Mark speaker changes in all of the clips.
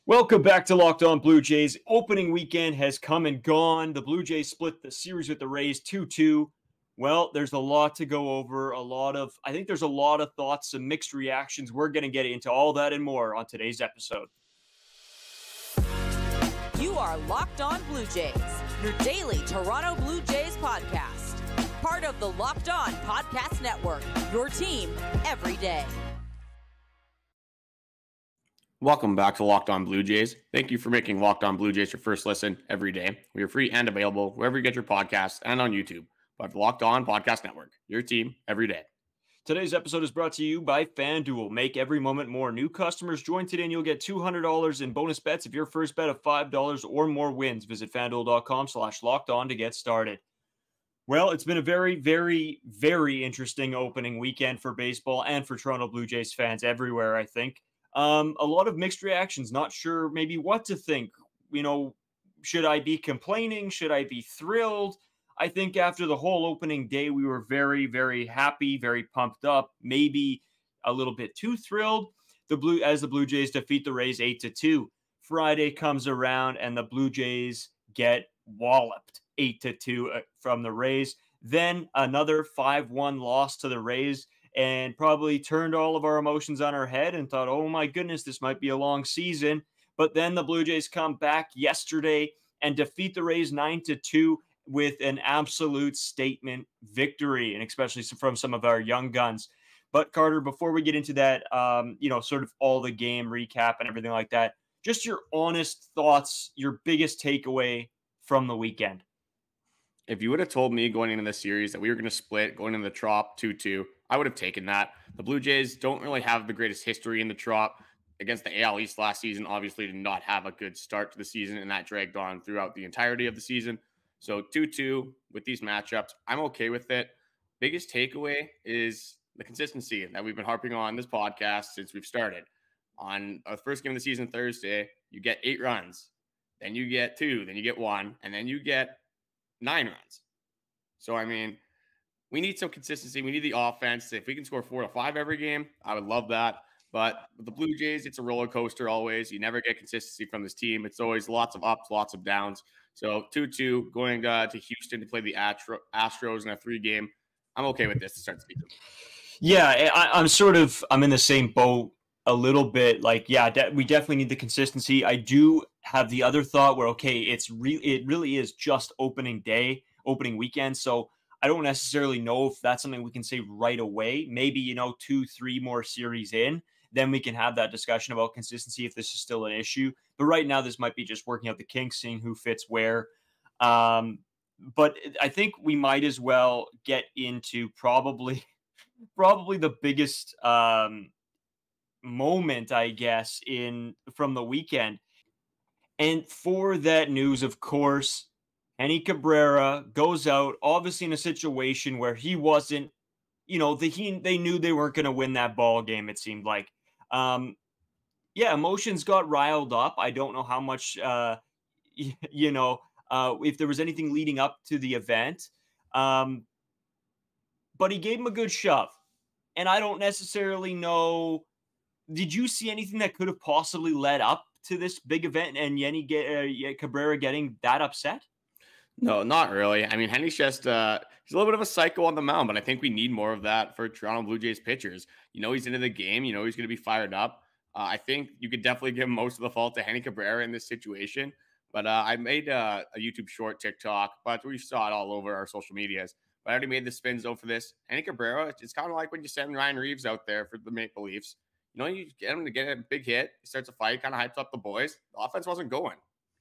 Speaker 1: Welcome back to Locked On Blue Jays. Opening weekend has come and gone. The Blue Jays split the series with the Rays 2-2. Well, there's a lot to go over. I think there's a lot of thoughts, some mixed reactions. We're going to get into all that and more on today's episode.
Speaker 2: You are Locked On Blue Jays, your daily Toronto Blue Jays podcast. Part of the Locked On Podcast Network, your team every day.
Speaker 3: Welcome back to Locked On Blue Jays. Thank you for making Locked On Blue Jays your first listen every day. We are free and available wherever you get your podcasts and on YouTube. But the Locked On Podcast Network, your team every day.
Speaker 1: Today's episode is brought to you by FanDuel. Make every moment more. New customers join today and you'll get $200 in bonus bets if your first bet of $5 or more wins. Visit FanDuel.com/lockedon to get started. Well, it's been a very, very, very interesting opening weekend for baseball and for Toronto Blue Jays fans everywhere, I think. A lot of mixed reactions, not sure maybe what to think. Should I be complaining? Should I be thrilled? I think after the whole opening day, we were very, very happy, very pumped up, maybe a little bit too thrilled. As the Blue Jays defeat the Rays 8-2. Friday comes around and the Blue Jays get walloped 8-2 from the Rays. Then another 5-1 loss to the Rays, and probably turned all of our emotions on our head and thought, oh my goodness, this might be a long season. But then the Blue Jays come back yesterday and defeat the Rays 9-2 with an absolute statement victory, and especially from some of our young guns. But Carter, before we get into that, sort of all the game recap and everything like that, just your honest thoughts, your biggest takeaway from the weekend.
Speaker 3: If you would have told me going into the series that we were going to split, going into the Trop 2-2, I would have taken that. The Blue Jays don't really have the greatest history in the Trop. Against the AL East last season, obviously did not have a good start to the season, and that dragged on throughout the entirety of the season. So 2-2 with these matchups, I'm okay with it. Biggest takeaway is the consistency that we've been harping on this podcast since we've started. On the first game of the season, Thursday, you get 8 runs. Then you get 2, then you get 1, and then you get 9 runs. So, we need some consistency. We need the offense. If we can score 4 to 5 every game, I would love that. But with the Blue Jays, it's a roller coaster always. You never get consistency from this team. It's always lots of ups, lots of downs. So 2-2 going to Houston to play the Astros in a 3-game. I'm okay with this to start the season.
Speaker 1: Yeah, I'm in the same boat a little bit. We definitely need the consistency. I do have the other thought where, it really is just opening weekend. So I don't necessarily know if that's something we can say right away. Maybe, 2-3 more series in, then we can have that discussion about consistency if this is still an issue. But right now, this might be just working out the kinks, seeing who fits where. But I think we might as well get into probably the biggest moment, I guess, from the weekend. And for that news, of course, Yusei Cabrera goes out, obviously in a situation where he wasn't, they knew they weren't going to win that ball game, it seemed like. Emotions got riled up. I don't know how much, if there was anything leading up to the event. But he gave him a good shove. And I don't necessarily know, did you see anything that could have possibly led up to this big event and Cabrera getting that upset?
Speaker 3: No, not really. Henny's just he's a little bit of a psycho on the mound, but I think we need more of that for Toronto Blue Jays pitchers. He's into the game. He's going to be fired up. I think you could definitely give most of the fault to Yusei Cabrera in this situation. But I made a YouTube short TikTok, but we saw it all over our social medias. But I already made the spin zone for this. Yusei Cabrera, it's kind of like when you send Ryan Reeves out there for the Maple Leafs. You get him to get a big hit. He starts a fight, kind of hypes up the boys. The offense wasn't going.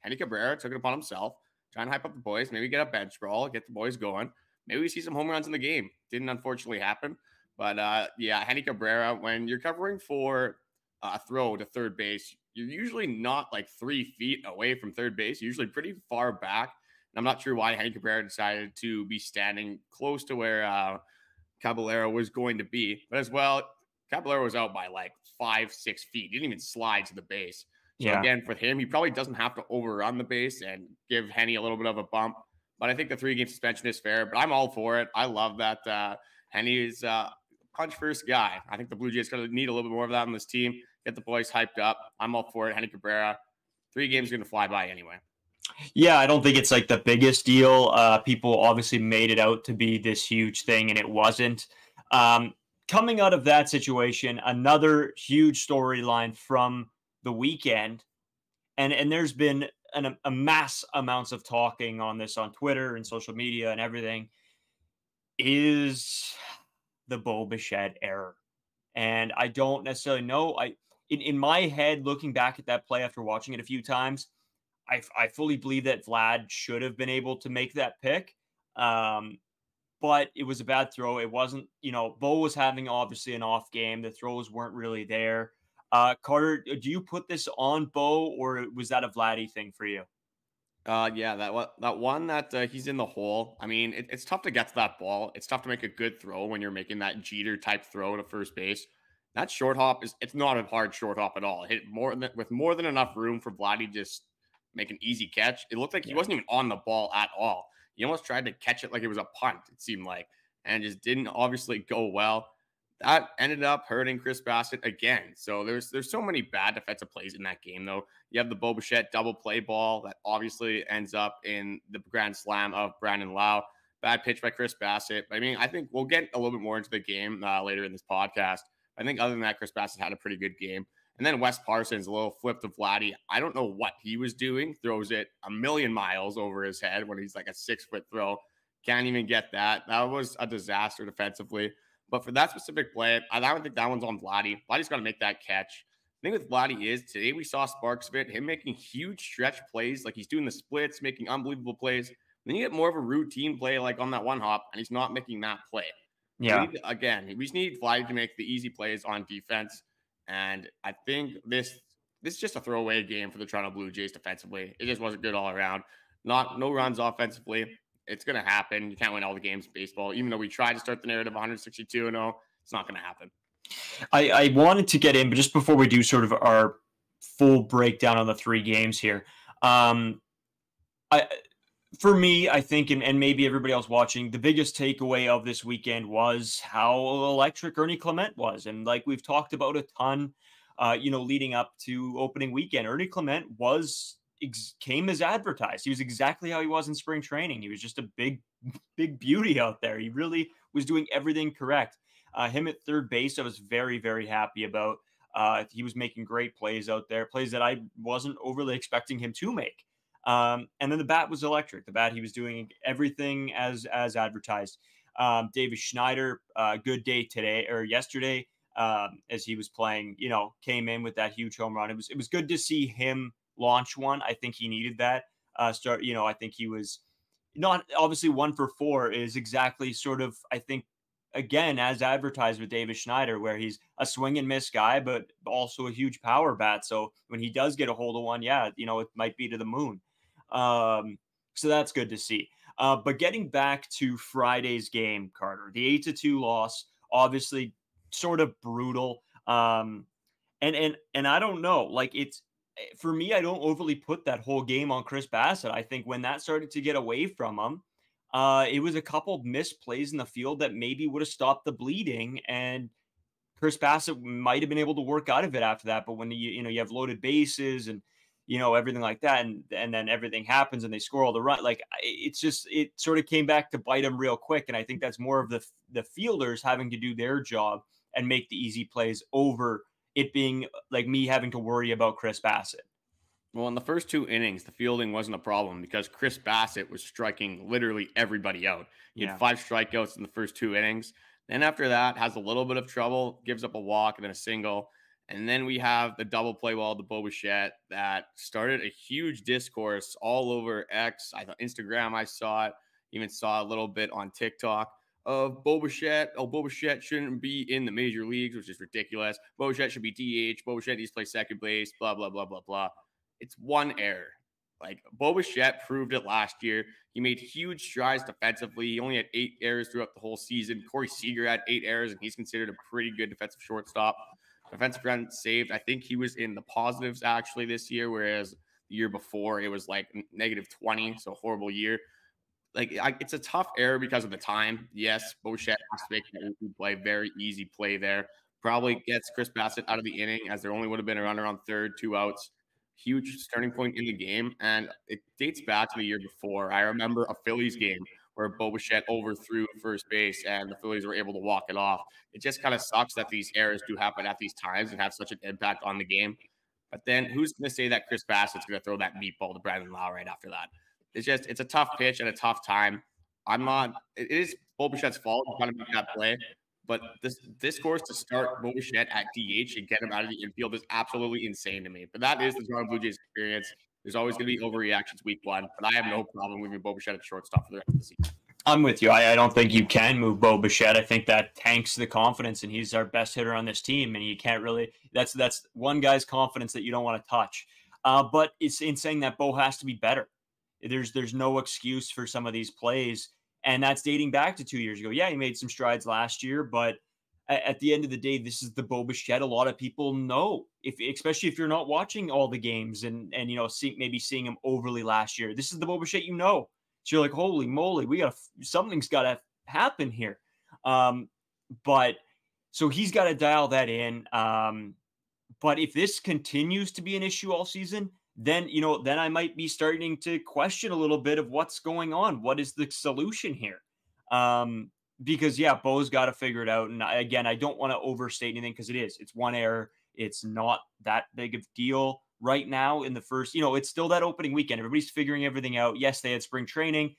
Speaker 3: Yusei Cabrera took it upon himself. Trying to hype up the boys, maybe get a bench brawl, get the boys going. Maybe we see some home runs in the game. Didn't unfortunately happen. But, Yusei Cabrera, when you're covering for a throw to third base, you're usually not like 3 feet away from third base. You're usually pretty far back. And I'm not sure why Yusei Cabrera decided to be standing close to where Caballero was going to be. But as well, Caballero was out by like 5-6 feet. He didn't even slide to the base. So again, for him, he probably doesn't have to overrun the base and give Henny a little bit of a bump. But I think the 3-game suspension is fair. But I'm all for it. I love that Henny is punch-first guy. I think the Blue Jays going to need a little bit more of that on this team. Get the boys hyped up. I'm all for it. Yusei Cabrera, 3 games are going to fly by anyway.
Speaker 1: Yeah, I don't think it's like the biggest deal. People obviously made it out to be this huge thing, and it wasn't. Coming out of that situation, another huge storyline from the weekend, and there's been a mass amounts of talking on this on Twitter and social media and everything, is the Bo Bichette error. And I don't necessarily know. In my head, looking back at that play after watching it a few times, I fully believe that Vlad should have been able to make that pick. But it was a bad throw. It wasn't, Bo was having obviously an off game. The throws weren't really there. Carter, do you put this on Bo, or was that a Vladdy thing for you?
Speaker 3: Yeah, that one that he's in the hole. I mean, it's tough to get to that ball. It's tough to make a good throw when you're making that Jeter type throw to first base. That short hop it's not a hard short hop at all. It hit with more than enough room for Vladdy just make an easy catch. It looked like he wasn't even on the ball at all. He almost tried to catch it like it was a punt, it seemed like, and just didn't obviously go well. That ended up hurting Chris Bassitt again. So there's so many bad defensive plays in that game, though. You have the Bo Bichette double play ball that obviously ends up in the grand slam of Brandon Lau. Bad pitch by Chris Bassitt. I mean, I think we'll get a little bit more into the game later in this podcast. I think other than that, Chris Bassitt had a pretty good game. And then Wes Parsons, a little flip to Vladdy. I don't know what he was doing. Throws it a million miles over his head when he's like a 6-foot throw. Can't even get that. That was a disaster defensively. But for that specific play, I don't think that one's on Vladdy. Vladdy's got to make that catch. The thing with Vladdy is today we saw sparks of it, him making huge stretch plays, like he's doing the splits, making unbelievable plays. Then you get more of a routine play like on that one hop, and he's not making that play.
Speaker 1: Yeah.
Speaker 3: We just need Vladdy to make the easy plays on defense. And I think this is just a throwaway game for the Toronto Blue Jays defensively. It just wasn't good all around. No runs offensively. It's going to happen. You can't win all the games in baseball. Even though we tried to start the narrative 162-0, it's not going to happen.
Speaker 1: I wanted to get in, but just before we do sort of our full breakdown on the 3 games here, for me, I think, and maybe everybody else watching, the biggest takeaway of this weekend was how electric Ernie Clement was. And like we've talked about a ton, leading up to opening weekend, Ernie Clement came as advertised. He was exactly how he was in spring training. He was just a big beauty out there. He really was doing everything correct. Him at third base, I was very, very happy about. He was making great plays out there, plays that I wasn't overly expecting him to make. And then the bat was electric. The bat, he was doing everything as advertised. Davis Schneider, good day today or yesterday, as he was playing, came in with that huge home run. It was good to see him launch one. I think he needed that I think he was not obviously 1 for 4 is exactly sort of, I think, again, as advertised with Davis Schneider, where he's a swing and miss guy, but also a huge power bat. So when he does get a hold of one, it might be to the moon. So that's good to see. But getting back to Friday's game, Carter, the 8-2 loss, obviously sort of brutal. And I don't know, like for me, I don't overly put that whole game on Chris Bassitt. I think when that started to get away from him, it was a couple missed plays in the field that maybe would have stopped the bleeding, and Chris Bassitt might have been able to work out of it after that. But when you have loaded bases and everything like that, and then everything happens and they score all the run, like it sort of came back to bite him real quick. And I think that's more of the fielders having to do their job and make the easy plays over it being like me having to worry about Chris Bassitt.
Speaker 3: Well, in the first 2 innings, the fielding wasn't a problem because Chris Bassitt was striking literally everybody out. He had 5 strikeouts in the first 2 innings. Then after that, has a little bit of trouble, gives up a walk and then a single. And then we have the double play ball to Bo Bichette that started a huge discourse all over X. I thought Instagram, I saw it. Even saw a little bit on TikTok of Bo Bichette. Oh, Bo Bichette shouldn't be in the major leagues, which is ridiculous. Bo Bichette should be DH. Bo Bichette needs to play second base, blah, blah, blah, blah, blah. It's one error. Like, Bo Bichette proved it last year. He made huge strides defensively. He only had 8 errors throughout the whole season. Corey Seager had 8 errors, and he's considered a pretty good defensive shortstop. Defensive run saved. I think he was in the positives actually this year, whereas the year before it was like -20, so horrible year. Like, it's a tough error because of the time. Yes, Bo Bichette has to make that play, very easy play there. Probably gets Chris Bassitt out of the inning, as there only would have been a runner on third, 2 outs. huge turning point in the game. And it dates back to the year before. I remember a Phillies game where Bo Bichette overthrew first base and the Phillies were able to walk it off. It just kind of sucks that these errors do happen at these times and have such an impact on the game. But then who's going to say that Chris Bassitt's going to throw that meatball to Brandon Lau right after that? It's a tough pitch and a tough time. It is Bo Bichette's fault to kind of make that play. But this course to start Bo Bichette at DH and get him out of the infield is absolutely insane to me. But that is the Toronto Blue Jays experience. There's always going to be overreactions week one, but I have no problem moving Bo Bichette at shortstop for the rest of the season.
Speaker 1: I'm with you. I don't think you can move Bo Bichette. I think that tanks the confidence, and he's our best hitter on this team, and you can't really – that's one guy's confidence that you don't want to touch. But it's in saying that Bo has to be better. There's no excuse for some of these plays, and that's dating back to 2 years ago. Yeah, he made some strides last year, but at the end of the day, this is the Bo Bichette a lot of people know, especially if you're not watching all the games and maybe seeing him overly last year. This is the Bo Bichette you know. So you're like, holy moly, something's got to happen here. But so he's got to dial that in. But if this continues to be an issue all season, then I might be starting to question a little bit of what's going on. What is the solution here? Because Bo's got to figure it out. And again, I don't want to overstate anything because it's one error. It's not that big of a deal right now in the first, it's still that opening weekend. Everybody's figuring everything out. Yes, they had spring training,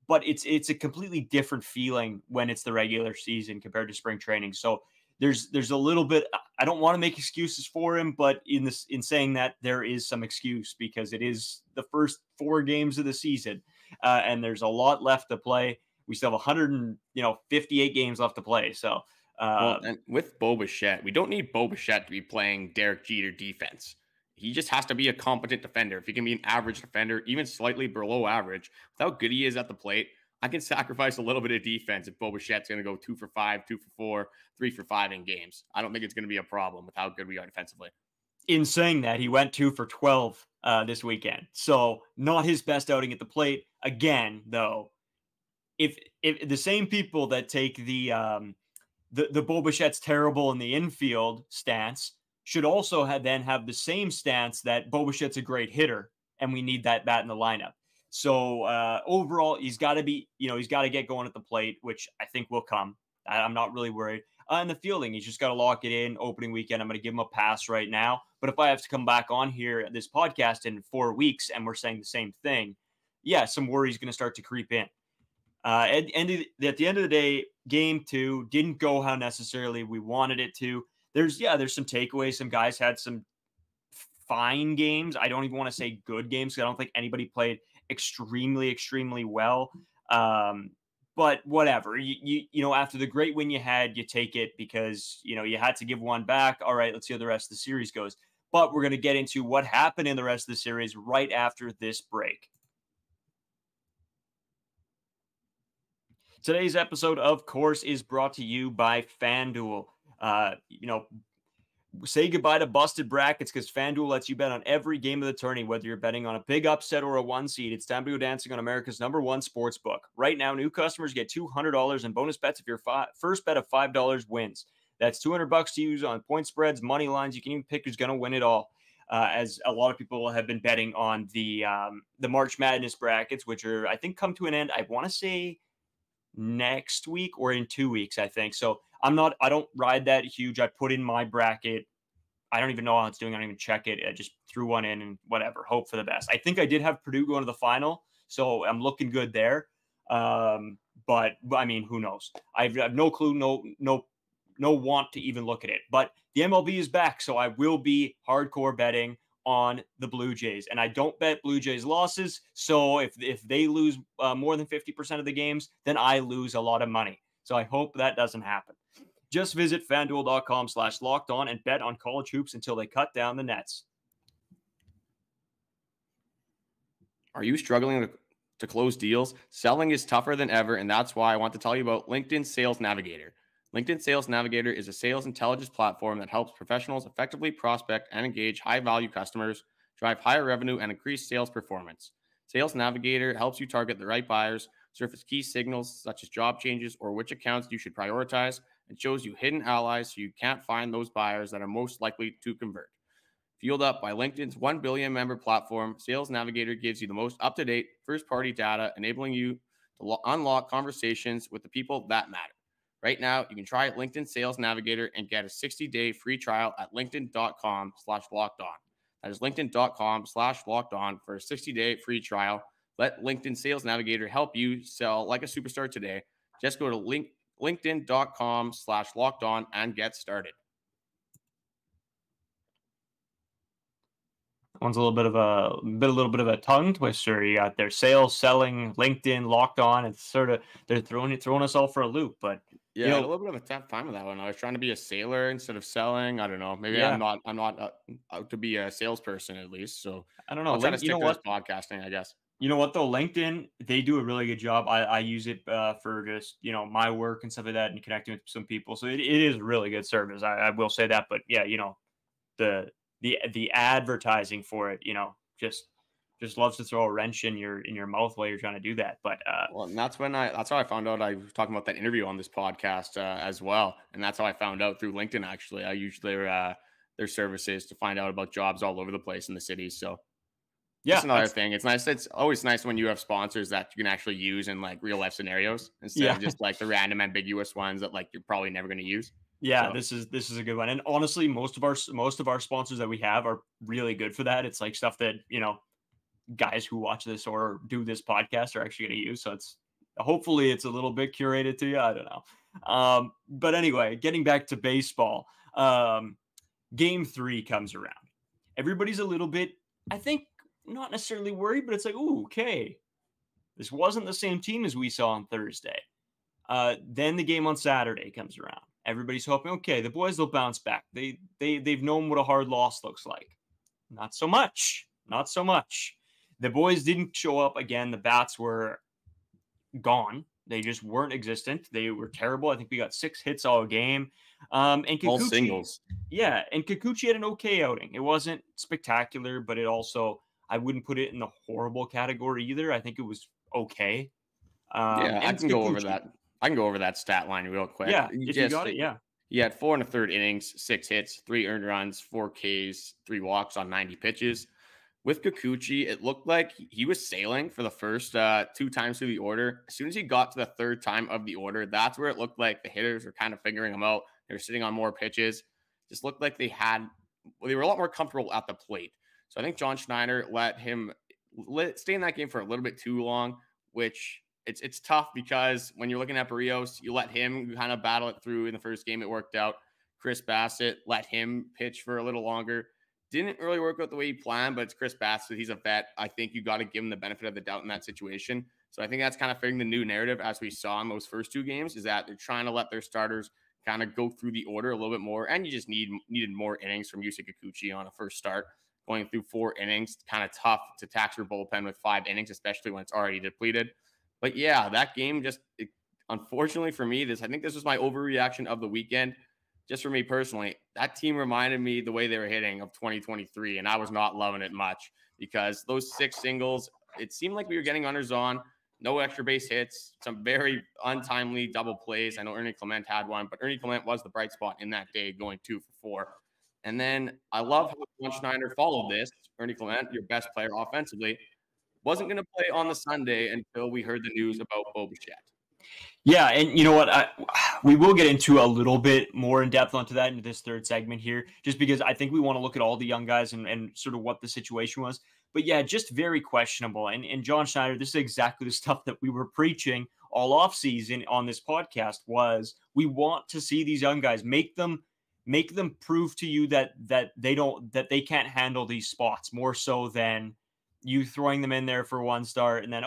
Speaker 1: but it's a completely different feeling when it's the regular season compared to spring training. So there's a little bit, I don't want to make excuses for him, but in saying that, there is some excuse because it is the first 4 games of the season, and there's a lot left to play. We still have 158 games left to play. So,
Speaker 3: and with Bo Bichette, we don't need Bo Bichette to be playing Derek Jeter defense. He just has to be a competent defender. If he can be an average defender, even slightly below average, with how good he is at the plate, I can sacrifice a little bit of defense if Bo Bichette's going to go 2 for 5, 2 for 4, 3 for 5 in games. I don't think it's going to be a problem with how good we are defensively.
Speaker 1: In saying that, he went 2 for 12 this weekend. So not his best outing at the plate. Again, though, if the same people that take the Bo Bichette's terrible in the infield stance should also have the same stance that Bo Bichette's a great hitter and we need that bat in the lineup. So overall, he's got to get going at the plate, which I think will come. I'm not really worried. And the fielding, he's just got to lock it in opening weekend. I'm going to give him a pass right now. But if I have to come back on here at this podcast in 4 weeks and we're saying the same thing, some worry is going to start to creep in. At the end of the day, game 2 didn't go how necessarily we wanted it to. There's some takeaways. Some guys had some fine games. I don't even want to say good games because I don't think anybody played extremely, extremely well. But whatever, after the great win you had, you take it because, you had to give one back. All right, let's see how the rest of the series goes. But we're going to get into what happened in the rest of the series right after this break. Today's episode, of course, is brought to you by FanDuel. Say goodbye to busted brackets because FanDuel lets you bet on every game of the tourney, whether you're betting on a big upset or a 1 seed. It's time to go dancing on America's #1 sports book. Right now, new customers get $200 in bonus bets if your first bet of $5 wins. That's $200 to use on point spreads, money lines. You can even pick who's going to win it all. As a lot of people have been betting on the March Madness brackets, which are, I think, come to an end. I want to say next week or in 2 weeks, I think. So I don't ride that huge. I put in my bracket. I don't even know how it's doing. I don't even check it. I just threw one in and whatever, hope for the best. I think I did have Purdue going to the final, so I'm looking good there. But I mean, who knows? I have no clue, no want to even look at it. But the MLB is back, so I will be hardcore betting on the Blue Jays. And I don't bet Blue Jays losses, so if they lose more than 50% of the games, then I lose a lot of money. So I hope that doesn't happen. Just visit FanDuel.com/lockedon and bet on college hoops until they cut down the nets.
Speaker 3: Are you struggling to close deals? Selling is tougher than ever, and that's why I want to tell you about LinkedIn Sales Navigator. LinkedIn Sales Navigator is a sales intelligence platform that helps professionals effectively prospect and engage high-value customers, drive higher revenue, and increase sales performance. Sales Navigator helps you target the right buyers, surface key signals such as job changes or which accounts you should prioritize, and shows you hidden allies so you can't find those buyers that are most likely to convert. If Fueled up by LinkedIn's 1 billion member platform, Sales Navigator gives you the most up-to-date first-party data, enabling you to unlock conversations with the people that matter. Right now, you can try LinkedIn Sales Navigator and get a 60-day free trial at linkedin.com/lockedon. That is linkedin.com/lockedon for a 60-day free trial. Let LinkedIn Sales Navigator help you sell like a superstar today. Just go to linkedin.com/lockedon and get started.
Speaker 1: One's a little bit of a tongue twister. You got their sales, selling, LinkedIn, locked on. It's sort of they're throwing us all for a loop. But
Speaker 3: yeah, I had a little bit of a tough time with that one. I was trying to be a sailor instead of selling. I don't know. Maybe I'm not out to be a salesperson at least. So
Speaker 1: I don't know.
Speaker 3: I'll try to stick to this podcasting, I guess.
Speaker 1: You know what though? LinkedIn, they do a really good job. I use it for just, my work and stuff like that and connecting with some people. So it is a really good service. I will say that. But yeah, the advertising for it, just loves to throw a wrench in your mouth while you're trying to do that. But
Speaker 3: well, and that's how I found out. I was talking about that interview on this podcast as well, and that's how I found out through LinkedIn. Actually, I use their services to find out about jobs all over the place in the city. So yeah, that's another thing. It's nice. It's always nice when you have sponsors that you can actually use in like real life scenarios instead of just like the random ambiguous ones that like you're probably never going to use.
Speaker 1: Yeah, so. This is a good one. And honestly, most of our sponsors that we have are really good for that. It's like stuff that, guys who watch this or do this podcast are actually going to use. So hopefully it's a little bit curated to you. I don't know. But anyway, getting back to baseball, game 3 comes around. Everybody's a little bit, I think, not necessarily worried, but it's like, ooh, okay, this wasn't the same team as we saw on Thursday. Then the game on Saturday comes around. Everybody's hoping, okay, the boys will bounce back. They've known what a hard loss looks like. Not so much. The boys didn't show up again. The bats were gone. They just weren't existent. They were terrible. I think we got 6 hits all game. And Kikuchi,
Speaker 3: all singles.
Speaker 1: Yeah, and Kikuchi had an okay outing. It wasn't spectacular, but it also, I wouldn't put it in the horrible category either. I think it was okay.
Speaker 3: I can go over that. I can go over that stat line real quick.
Speaker 1: Yeah, if you got it, yeah.
Speaker 3: He had 4 1/3 innings, 6 hits, 3 earned runs, 4 Ks, 3 walks on 90 pitches. With Kikuchi, it looked like he was sailing for the first 2 times through the order. As soon as he got to the 3rd time of the order, that's where it looked like the hitters were kind of figuring him out. They were sitting on more pitches. Just looked like they were a lot more comfortable at the plate. So I think John Schneider let him stay in that game for a little bit too long, which it's tough because when you're looking at Barrios, you let him kind of battle it through. In the first game, it worked out. Chris Bassitt, let him pitch for a little longer. Didn't really work out the way he planned, but it's Chris Bassitt. He's a vet. I think you got to give him the benefit of the doubt in that situation. So I think that's kind of fitting the new narrative as we saw in those first 2 games, is that they're trying to let their starters kind of go through the order a little bit more. And you just needed more innings from Yusei Kikuchi on a first start. Going through 4 innings, kind of tough to tax your bullpen with 5 innings, especially when it's already depleted. But yeah, that game unfortunately for me, I think this was my overreaction of the weekend. Just for me personally, that team reminded me the way they were hitting of 2023, and I was not loving it much because those 6 singles, it seemed like we were getting runners on, no extra base hits, some very untimely double plays. I know Ernie Clement had one, but Ernie Clement was the bright spot in that day, going 2 for 4. And then I love how John Schneider followed this. Ernie Clement, your best player offensively, wasn't going to play on the Sunday until we heard the news about Bo Bichette.
Speaker 1: Yeah, and you know what? We will get into a little bit more in depth onto that into this 3rd segment here, just because I think we want to look at all the young guys and sort of what the situation was. But yeah, just very questionable. And John Schneider, this is exactly the stuff that we were preaching all offseason on this podcast, was we want to see these young guys, make them prove to you that they can't handle these spots more so than you throwing them in there for 1 start and then,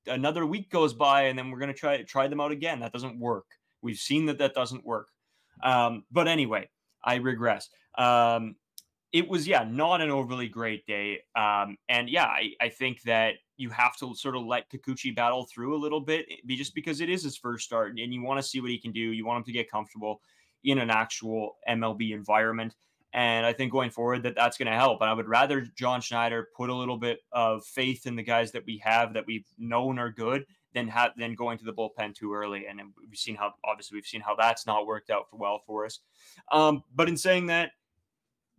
Speaker 1: another week goes by and then we're going to try them out again. That doesn't work. We've seen that doesn't work. But anyway, I regress. It was, not an overly great day. I think that you have to sort of let Kikuchi battle through a little bit just because it is his first start and you want to see what he can do. You want him to get comfortable in an actual MLB environment. And I think going forward that's going to help. And I would rather John Schneider put a little bit of faith in the guys that we have that we've known are good than going to the bullpen too early. And we've seen how that's not worked out well for us. But in saying that,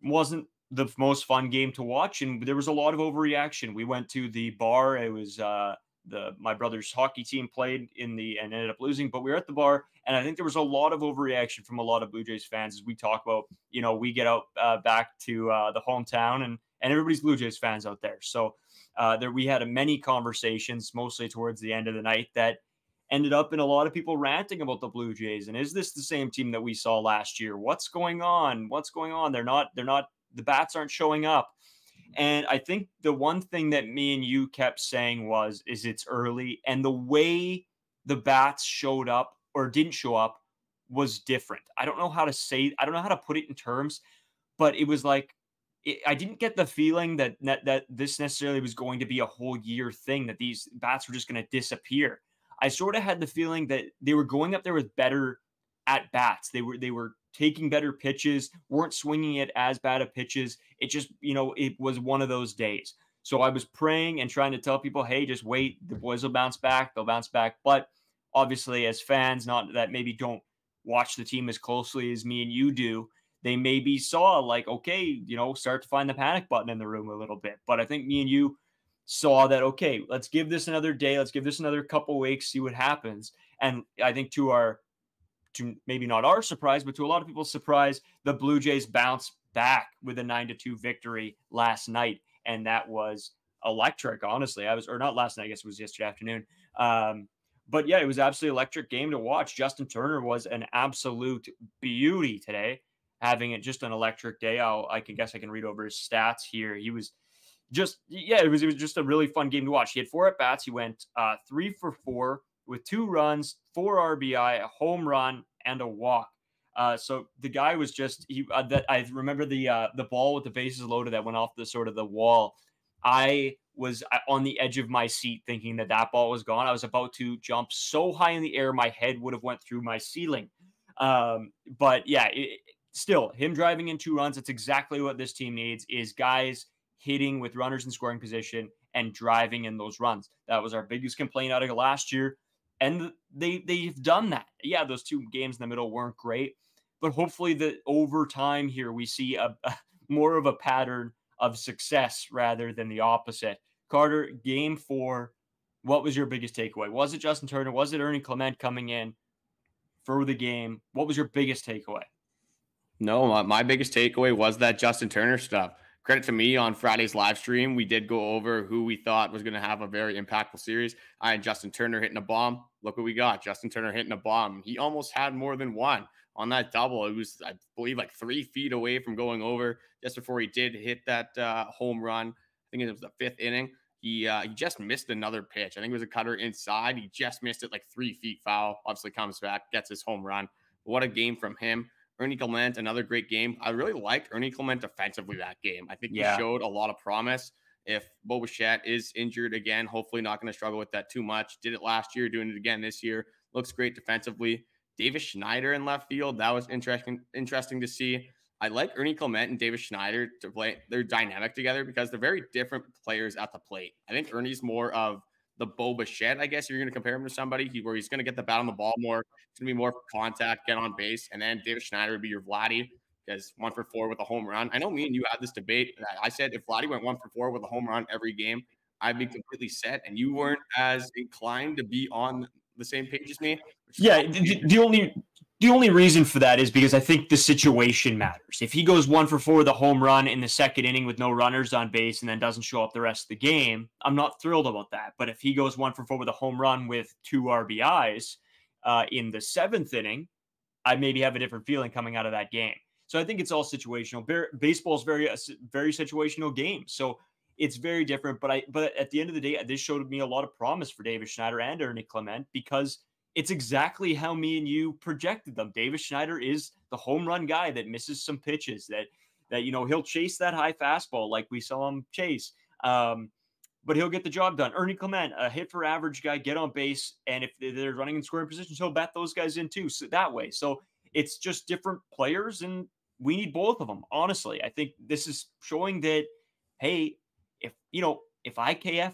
Speaker 1: wasn't the most fun game to watch, and there was a lot of overreaction. We went to the bar. It was my brother's hockey team played and ended up losing, but we were at the bar, and I think there was a lot of overreaction from a lot of Blue Jays fans as we talk about, we get out back to the hometown, and everybody's Blue Jays fans out there. So we had many conversations, mostly towards the end of the night, that ended up in a lot of people ranting about the Blue Jays. And is this the same team that we saw last year? What's going on? They're not, the bats aren't showing up. And I think the one thing that me and you kept saying is it's early, and the way the bats showed up or didn't show up was different. I don't know how to put it in terms, but it was like, I didn't get the feeling that this necessarily was going to be a whole year thing, that these bats were just going to disappear. I sort of had the feeling that they were going up there with better at bats. They were taking better pitches, weren't swinging it as bad of pitches. It just, it was one of those days. So I was praying and trying to tell people, hey, just wait. The boys will bounce back. They'll bounce back. But obviously, as fans, not that maybe don't watch the team as closely as me and you do, they maybe saw like, okay, start to find the panic button in the room a little bit. But I think me and you saw that, okay, let's give this another day. Let's give this another couple weeks, see what happens. And I think to maybe not our surprise, but to a lot of people's surprise, the Blue Jays bounced back with a 9-2 victory last night. And that was electric, honestly. Or not last night, I guess it was yesterday afternoon. But yeah, it was absolutely electric game to watch. Justin Turner was an absolute beauty today, having it just an electric day. I can read over his stats here. He was it was just a really fun game to watch. He had 4 at bats. He went 3 for 4 with 2 runs, 4 RBI, a home run, and a walk. So the guy was just I remember the ball with the bases loaded that went off the sort of the wall. I was on the edge of my seat thinking that ball was gone. I was about to jump so high in the air my head would have went through my ceiling. But yeah, still him driving in 2 runs. That's exactly what this team needs, is guys hitting with runners in scoring position and driving in those runs. That was our biggest complaint out of last year. And they've done that. Yeah, those 2 games in the middle weren't great, but hopefully over time here, we see a more of a pattern of success rather than the opposite. Carter, game 4, what was your biggest takeaway? Was it Justin Turner? Was it Ernie Clement coming in for the game? What was your biggest takeaway?
Speaker 3: No, my biggest takeaway was that Justin Turner stuff. Credit to me, on Friday's live stream, we did go over who we thought was going to have a very impactful series. I had Justin Turner hitting a bomb. Look what we got. Justin Turner hitting a bomb. He almost had more than one on that double. It was, I believe, like 3 feet away from going over just before he did hit that home run. I think it was the 5th inning. He just missed another pitch. I think it was a cutter inside. He just missed it like 3 feet foul. Obviously comes back, gets his home run. What a game from him. Ernie Clement, another great game. I really liked Ernie Clement defensively that game. I think he showed a lot of promise. If Bo Bichette is injured again, hopefully not going to struggle with that too much. Did it last year, doing it again this year. Looks great defensively. Davis Schneider in left field, that was interesting to see. I like Ernie Clement and Davis Schneider to play. They're dynamic together because they're very different players at the plate. I think Ernie's more of the Bo Bichette, I guess, if you're going to compare him to somebody where he's going to get the bat on the ball more. It's going to be more for contact, get on base. And then David Schneider would be your Vladdy, because 1 for 4 with a home run. I know me and you had this debate. I said if Vladdy went 1 for 4 with a home run every game, I'd be completely set. And you weren't as inclined to be on the same page as me.
Speaker 1: Yeah, the only reason for that is because I think the situation matters. If he goes 1 for 4 with a home run in the 2nd inning with no runners on base and then doesn't show up the rest of the game, I'm not thrilled about that. But if he goes 1 for 4 with a home run with 2 RBIs in the 7th inning, I maybe have a different feeling coming out of that game. So I think it's all situational. Baseball is very situational game. So it's very different. But at the end of the day, this showed me a lot of promise for Davis Schneider and Ernie Clement, because it's exactly how me and you projected them. Davis Schneider is the home run guy that misses some pitches, that he'll chase that high fastball like we saw him chase. But he'll get the job done. Ernie Clement, a hit for average guy, get on base, and if they're running in scoring positions, he'll bat those guys in too. So that way. So it's just different players, and we need both of them. Honestly, I think this is showing that, hey, if IKF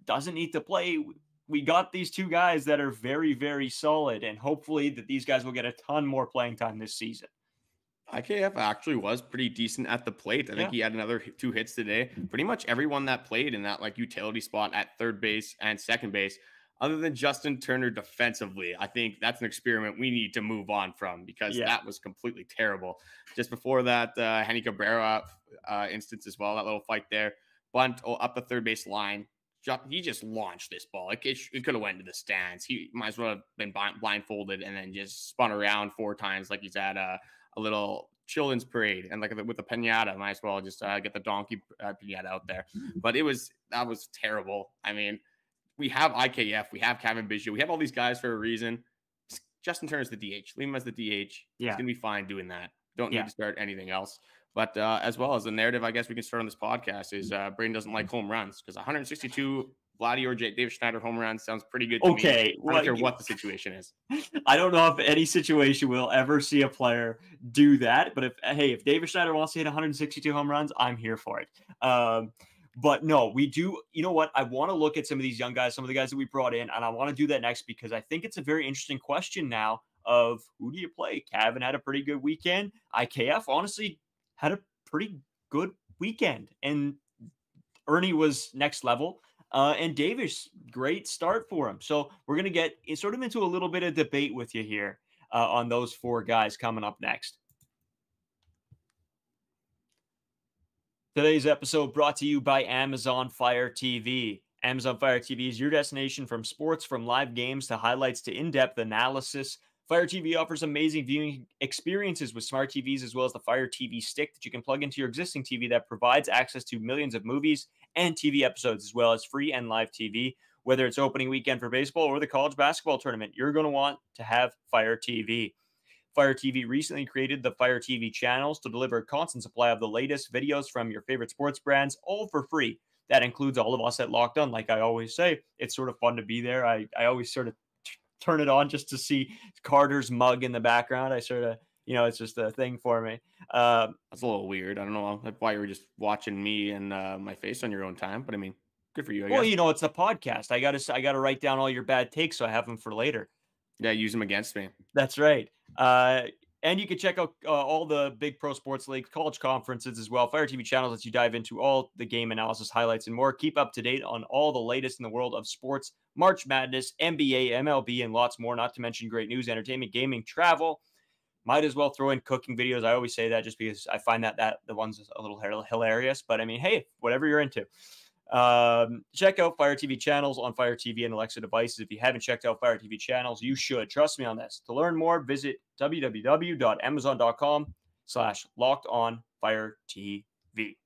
Speaker 1: doesn't need to play, we got these 2 guys that are very, very solid, and hopefully that these guys will get a ton more playing time this season.
Speaker 3: IKF actually was pretty decent at the plate. I think he had another 2 hits today. Pretty much everyone that played in that like utility spot at third base and second base, other than Justin Turner defensively, I think that's an experiment we need to move on from because that was completely terrible. Just before that, Yusei Cabrera instance as well, that little fight there. Bunt up the third base line. He just launched this ball. Like it could have went to the stands. He might as well have been blindfolded and then just spun around 4 times like he's at a little children's parade. And like with the pinata, might as well just get the donkey pinata out there. But that was terrible. I mean, we have IKF, we have Kevin Biggio, we have all these guys for a reason. Justin Turner's the DH. Leave him as the DH. He's going to be fine doing that. Don't need to start anything else. But as well as the narrative, I guess we can start on this podcast is Braden doesn't like home runs because 162 Vladdy or David Schneider home runs sounds pretty good to me. I don't care what the situation is.
Speaker 1: I don't know if any situation will ever see a player do that. But if David Schneider wants to hit 162 home runs, I'm here for it. But no, we do. You know what? I want to look at some of these young guys, some of the guys that we brought in, and I want to do that next because I think it's a very interesting question now of who do you play? Kevin had a pretty good weekend. IKF honestly had a pretty good weekend, and Ernie was next level. And Davis, great start for him. So we're going to get sort of into a little bit of debate with you here on those 4 guys coming up next. Today's episode brought to you by Amazon Fire TV. Amazon Fire TV is your destination from sports, from live games to highlights to in-depth analysis. Fire TV offers amazing viewing experiences with smart TVs as well as the Fire TV stick that you can plug into your existing TV that provides access to millions of movies and TV episodes as well as free and live TV. Whether it's opening weekend for baseball or the college basketball tournament, you're going to want to have Fire TV. Fire TV recently created the Fire TV channels to deliver a constant supply of the latest videos from your favorite sports brands, all for free. That includes all of us at Locked On. Like I always say, it's sort of fun to be there. I always sort of turn it on just to see Carter's mug in the background. I sort of, it's just a thing for me.
Speaker 3: That's a little weird. I don't know why you were just watching me and my face on your own time, but I mean, good for you, I guess.
Speaker 1: Well, it's a podcast. I gotta write down all your bad takes so I have them for later.
Speaker 3: Yeah, use them against me.
Speaker 1: That's right. And you can check out all the big pro sports leagues, college conferences as well. Fire TV channels lets you dive into all the game analysis, highlights, and more. Keep up to date on all the latest in the world of sports, March Madness, NBA, MLB, and lots more, not to mention great news, entertainment, gaming, travel. Might as well throw in cooking videos. I always say that just because I find that the one's a little hilarious. But I mean, hey, whatever you're into. Check out Fire TV channels on Fire TV and Alexa devices. If you haven't checked out Fire TV channels, you should. Trust me on this. To learn more, visit www.amazon.com/LockedOnFireTV.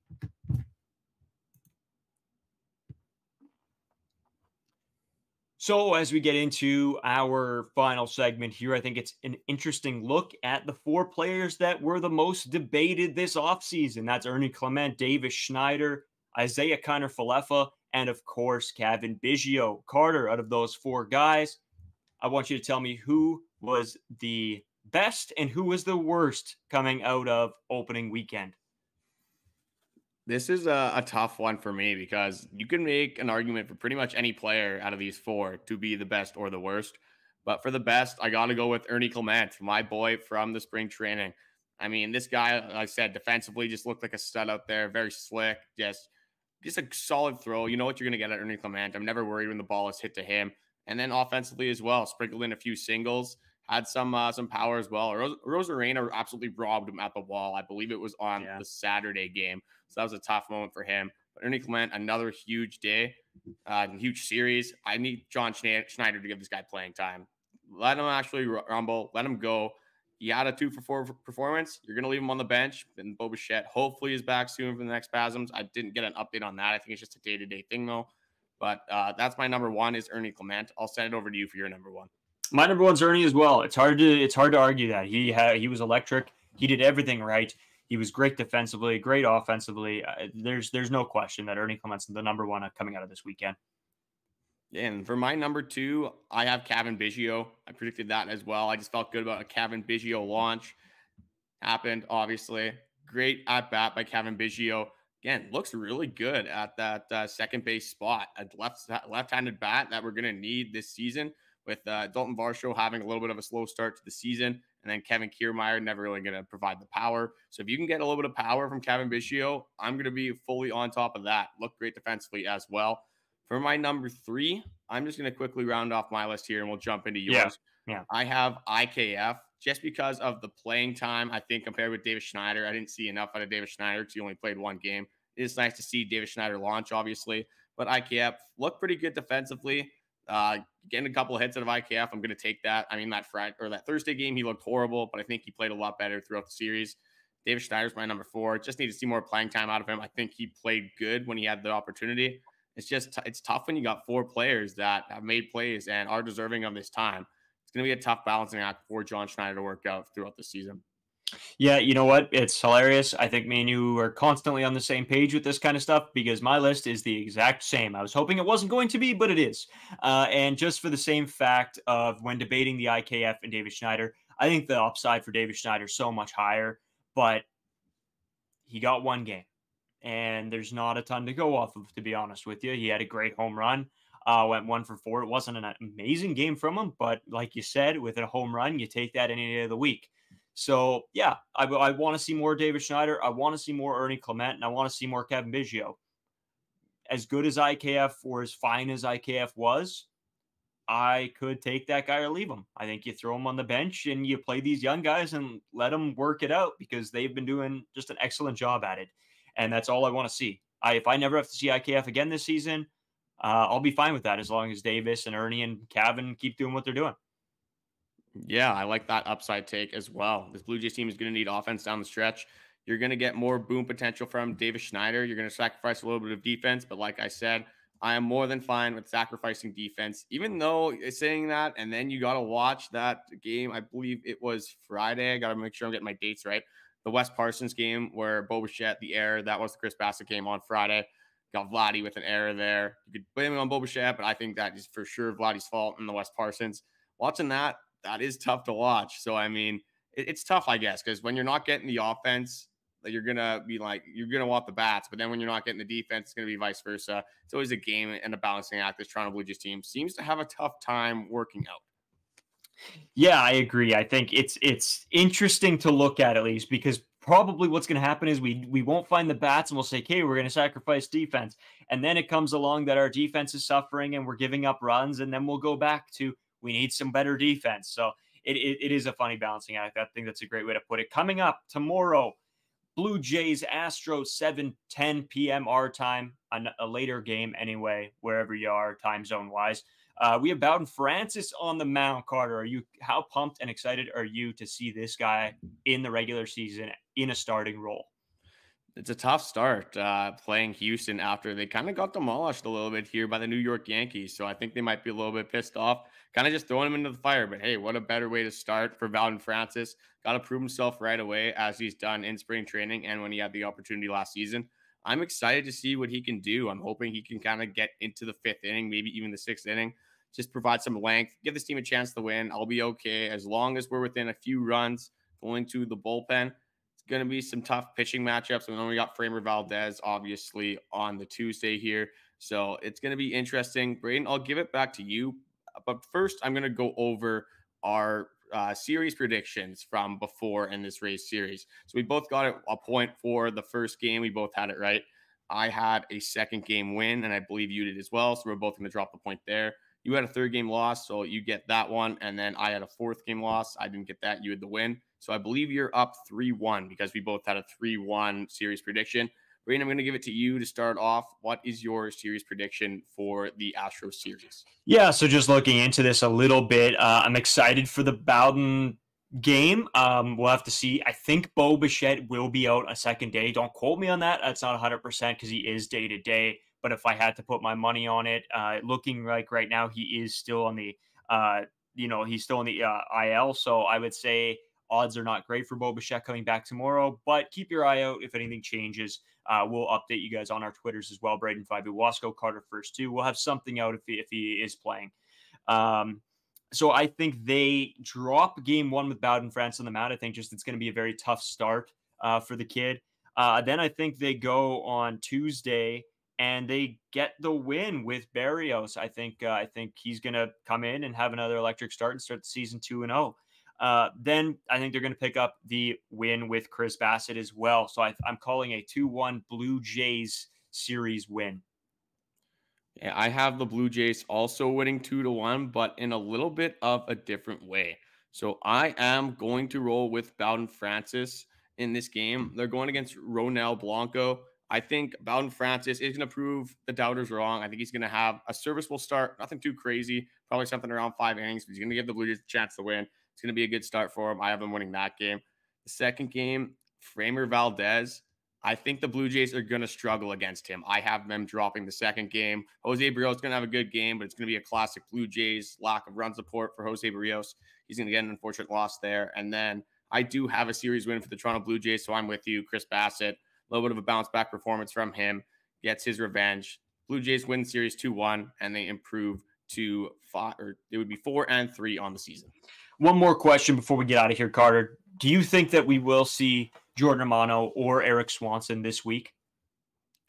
Speaker 1: So as we get into our final segment here, I think it's an interesting look at the 4 players that were the most debated this offseason. That's Ernie Clement, Davis Schneider, Isaiah Kiner-Falefa, and of course, Kevin Biggio. Carter, out of those 4 guys, I want you to tell me who was the best and who was the worst coming out of opening weekend.
Speaker 3: This is a tough one for me because you can make an argument for pretty much any player out of these 4 to be the best or the worst. But for the best, I got to go with Ernie Clement, my boy from the spring training. I mean, this guy, like I said, defensively just looked like a stud out there, very slick, just a solid throw. You know what you're going to get at Ernie Clement. I'm never worried when the ball is hit to him. And then offensively as well, sprinkled in a few singles, had some power as well. Rosarena absolutely robbed him at the wall. I believe it was on the Saturday game. So that was a tough moment for him. But Ernie Clement, another huge day, huge series. I need John Schneider to give this guy playing time. Let him actually rumble. Let him go. He had a 2-for-4 performance. You're going to leave him on the bench. And Bo Bichette hopefully is back soon for the next spasms. I didn't get an update on that. I think it's just a day-to-day thing, though. But that's my number 1 is Ernie Clement. I'll send it over to you for your number 1.
Speaker 1: My number 1's Ernie as well. It's hard to argue that. He was electric. He did everything right. He was great defensively, great offensively. There's no question that Ernie Clement's the number 1 coming out of this weekend.
Speaker 3: And for my number 2, I have Kevin Biggio. I predicted that as well. I just felt good about a Kevin Biggio launch. Happened, obviously. Great at-bat by Kevin Biggio. Again, looks really good at that second base spot. A left-handed bat that we're going to need this season. with Dalton Varsho having a little bit of a slow start to the season, and then Kevin Kiermaier never really going to provide the power. So if you can get a little bit of power from Kevin Bichette, I'm going to be fully on top of that. Look great defensively as well. For my number 3, I'm just going to quickly round off my list here, and we'll jump into yours.
Speaker 1: Yeah.
Speaker 3: I have IKF just because of the playing time. I think compared with Davis Schneider, I didn't see enough out of Davis Schneider because he only played one game. It is nice to see Davis Schneider launch, obviously, but IKF looked pretty good defensively. Getting a couple of hits out of IKF, I'm going to take that. I mean, that Thursday game, he looked horrible, but I think he played a lot better throughout the series. Davis Schneider's my number 4. Just need to see more playing time out of him. I think he played good when he had the opportunity. It's tough when you got 4 players that have made plays and are deserving of this time. It's going to be a tough balancing act for John Schneider to work out throughout the season.
Speaker 1: Yeah, you know what? It's hilarious. I think me and you are constantly on the same page with this kind of stuff because my list is the exact same. I was hoping it wasn't going to be, but it is. And just for the same fact of when debating the IKF and Davis Schneider, I think the upside for Davis Schneider is so much higher, but he got one game. And there's not a ton to go off of, to be honest with you. He had a great home run, went 1 for 4. It wasn't an amazing game from him, but like you said, with a home run, you take that any day of the week. So, yeah, I want to see more David Schneider. I want to see more Ernie Clement, and I want to see more Kevin Biggio. As good as IKF or as fine as IKF was, I could take that guy or leave him. I think you throw him on the bench and you play these young guys and let them work it out because they've been doing just an excellent job at it. And that's all I want to see. If I never have to see IKF again this season, I'll be fine with that as long as Davis and Ernie and Kevin keep doing what they're doing.
Speaker 3: Yeah, I like that upside take as well. This Blue Jays team is going to need offense down the stretch. You're going to get more boom potential from Davis Schneider. You're going to sacrifice a little bit of defense. But like I said, I am more than fine with sacrificing defense, even though it's saying that. And then you got to watch that game. I believe it was Friday. I got to make sure I'm getting my dates right. The Wes Parsons game where Bo Bichette, the error, that was the Chris Bassitt game on Friday. Got Vladdy with an error there. You could blame him on Bo Bichette, but I think that is for sure Vladdy's fault in the Wes Parsons. Watching that is tough to watch. So, I mean, it's tough, I guess, because when you're not getting the offense, you're going to be like, you're going to want the bats. But then when you're not getting the defense, it's going to be vice versa. It's always a game and a balancing act. This Toronto Blue Jays team seems to have a tough time working out.
Speaker 1: Yeah, I agree. I think it's interesting to look at least because probably what's going to happen is we won't find the bats and we'll say, okay, we're going to sacrifice defense. And then it comes along that our defense is suffering and we're giving up runs. And then we'll go back to we need some better defense. So it is a funny balancing act. I think that's a great way to put it. Coming up tomorrow, Blue Jays, Astros, 7:10 p.m. our time, a later game anyway, wherever you are time zone wise. We have Bowden Francis on the mound. Carter, how pumped and excited are you to see this guy in the regular season in a starting role?
Speaker 3: It's a tough start playing Houston after they kind of got demolished a little bit here by the New York Yankees. So I think they might be a little bit pissed off, kind of just throwing him into the fire. But hey, what a better way to start for Bowden Francis. Got to prove himself right away as he's done in spring training and when he had the opportunity last season. I'm excited to see what he can do. I'm hoping he can kind of get into the 5th inning, maybe even the 6th inning. Just provide some length, give this team a chance to win. I'll be okay as long as we're within a few runs going to the bullpen. It's going to be some tough pitching matchups. And then we got Framber Valdez, obviously, on the Tuesday here. So it's going to be interesting. Braden, I'll give it back to you. But first, I'm going to go over our series predictions from before in this Rays series. So we both got a point for the first game. We both had it right. I had a 2nd game win, and I believe you did as well. So we're both going to drop the point there. You had a 3rd game loss, so you get that one. And then I had a 4th game loss. I didn't get that. You had the win. So I believe you're up 3-1 because we both had a 3-1 series prediction. Braden, I'm going to give it to you to start off. What is your series prediction for the Astros series?
Speaker 1: Yeah, so just looking into this a little bit, I'm excited for the Bowden game. We'll have to see. I think Bo Bichette will be out a second day. Don't quote me on that. That's not 100% because he is day-to-day. But if I had to put my money on it, looking like right now he is still on the, he's still on the IL. So I would say odds are not great for Bo Bichette coming back tomorrow. But keep your eye out if anything changes. We'll update you guys on our Twitters as well. Braden Fibu, Wasco, Carter First too. We'll have something out if he is playing. So I think they drop game 1 with Bowden France on the mound. I think just it's going to be a very tough start for the kid. Then I think they go on Tuesday and they get the win with Barrios. I think he's going to come in and have another electric start and start the season 2-0. Then I think they're going to pick up the win with Chris Bassitt as well. So I'm calling a 2-1 Blue Jays series win.
Speaker 3: Yeah, I have the Blue Jays also winning 2-1, but in a little bit of a different way. So I am going to roll with Bowden Francis in this game. They're going against Ronel Blanco. I think Bowden Francis is going to prove the doubters wrong. I think he's going to have a serviceable start, nothing too crazy, probably something around 5 innings, but he's going to give the Blue Jays a chance to win. It's going to be a good start for him. I have him winning that game. The second game, Framer Valdez. I think the Blue Jays are going to struggle against him. I have them dropping the second game. Jose Barrios is going to have a good game, but it's going to be a classic Blue Jays lack of run support for Jose Barrios. He's going to get an unfortunate loss there. And then I do have a series win for the Toronto Blue Jays, so I'm with you. Chris Bassitt, a little bit of a bounce back performance from him, gets his revenge. Blue Jays win series 2-1, and they improve to 5, or it would be 4-3 on the season.
Speaker 1: One more question before we get out of here, Carter. Do you think that we will see Jordan Romano or Eric Swanson this week?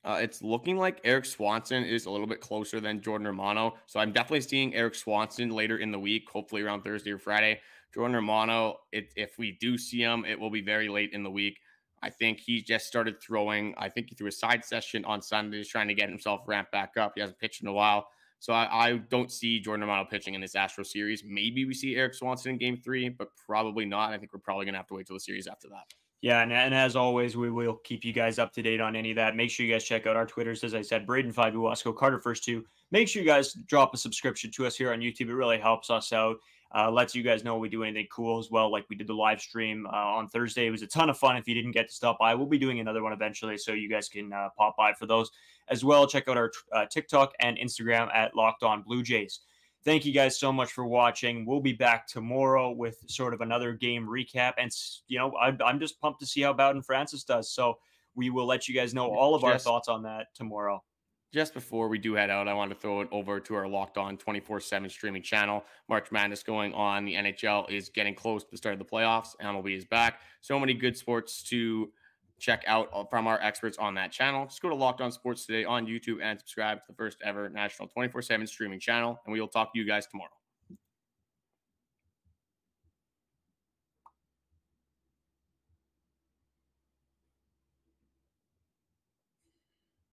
Speaker 3: It's looking like Eric Swanson is a little bit closer than Jordan Romano. So I'm definitely seeing Eric Swanson later in the week, hopefully around Thursday or Friday. Jordan Romano, if we do see him, it will be very late in the week. I think he just started throwing. I think he threw a side session on Sunday, just trying to get himself ramped back up. He hasn't pitched in a while. So I don't see Jordan Romano pitching in this Astros series. Maybe we see Eric Swanson in game 3, but probably not. I think we're probably going to have to wait till the series after that.
Speaker 1: Yeah, and as always, we will keep you guys up to date on any of that. Make sure you guys check out our Twitters. As I said, Braden 5 Uwasco, Carter First 2. Make sure you guys drop a subscription to us here on YouTube. It really helps us out. Lets you guys know we do anything cool as well, like we did the live stream on Thursday. It was a ton of fun. If you didn't get to stop by, we'll be doing another one eventually, so you guys can pop by for those as well. Check out our TikTok and Instagram at Locked On Blue Jays. Thank you guys so much for watching. We'll be back tomorrow with sort of another game recap. And, I'm just pumped to see how Bowden Francis does. So we will let you guys know all of our thoughts on that tomorrow.
Speaker 3: Just before we do head out, I want to throw it over to our Locked On 24/7 streaming channel. March Madness going on. The NHL is getting close to the start of the playoffs. MLB is back. So many good sports to check out from our experts on that channel. Just go to Locked On Sports today on YouTube and subscribe to the first ever national 24/7 streaming channel. And we will talk to you guys tomorrow.